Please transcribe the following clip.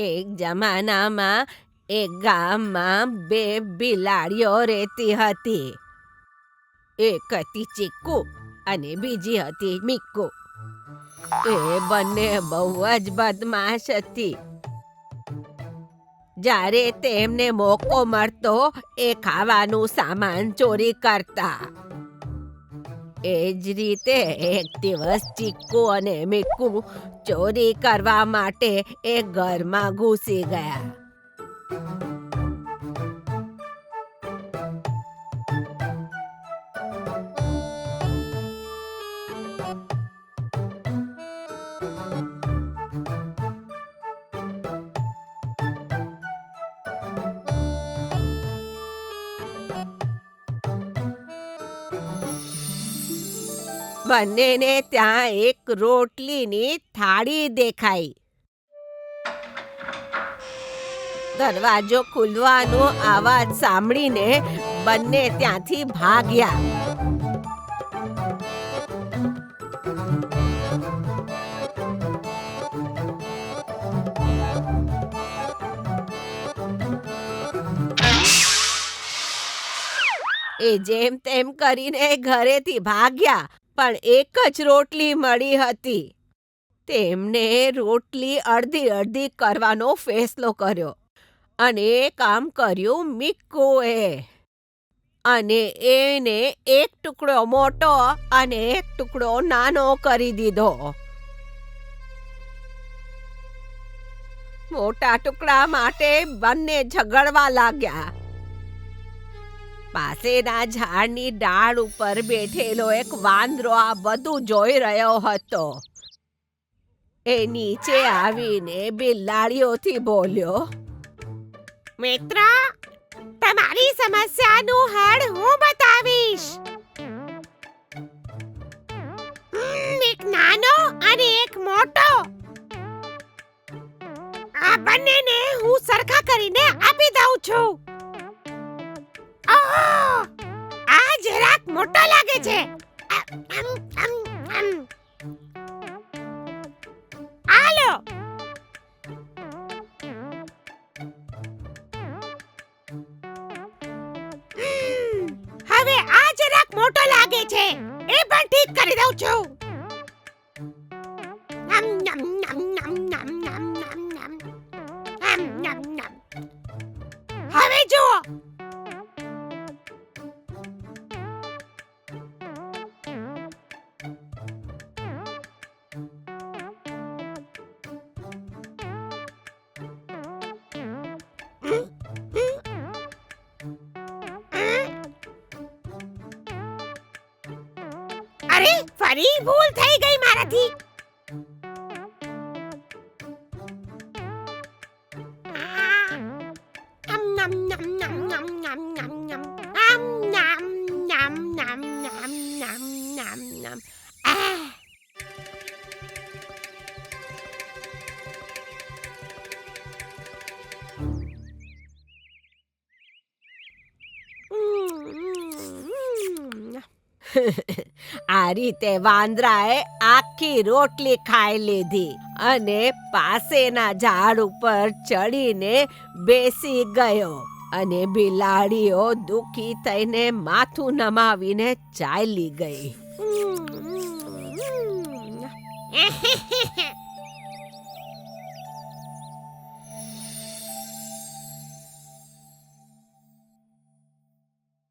એક જમાનામાં એક ગામમાં બે બિલાડીઓ રહેતી હતી. એક હતી ચીકુ અને બીજી હતી મીકુ. એ બંને બહુ જ બદમાશ હતી. જ્યારે તેમને મોકો મળતો એ ખાવાનું સામાન ચોરી કરતા. એ જ રીતે એક દિવસ ચીકુ અને મીકુ ચોરી કરવા માટે એક ઘરમાં ઘૂસી ગયા. બંનેને ત્યાં એક રોટલીની થાળી દેખાઈ. દરવાજો ખુલવાનો અવાજ સાંભળીને બંને ત્યાંથી ભાગ્યા. એ જેમ તેમ કરીને ઘરેથી ભાગ્યા, પણ એક જ રોટલી મળી હતી. તેમને રોટલી અડધી અડધી કરવાનો ફેસલો કર્યો અને એ કામ કર્યું મીકુએ. અને એને એક ટુકડો મોટો અને એક ટુકડો નાનો કરી દીધો. મોટા ટુકડા માટે બંને ઝઘડવા લાગ્યા. પાસેના ઝાડની ડાળ ઉપર બેઠેલો એક વાંદરો આ બધું જોઈ રહ્યો હતો. એ નીચે આવીને બિલાડીઓથી બોલ્યો, મિત્ર, તમારી સમસ્યાનું હળ હું બતાવીશ. એક નાનો અને એક મોટો. આ બંનેને હું સરખા કરીને આપી દઉં છું. આ જરાક મોટો લાગે છે. આલો. હવે આ જરાક મોટો લાગે છે. એ પણ ઠીક કરી દઉં છું. હવે જુઓ. અરે, ફરી ભૂલ થઈ ગઈ મારાથી. આ રીતે વાંદરાએ આખી રોટલી ખાઈ લીધી અને પાસેના ઝાડ ઉપર ચડીને બેસી ગયો. અને બિલાડીઓ દુઃખી થઈને માથું નમાવીને ચાલી ગઈ.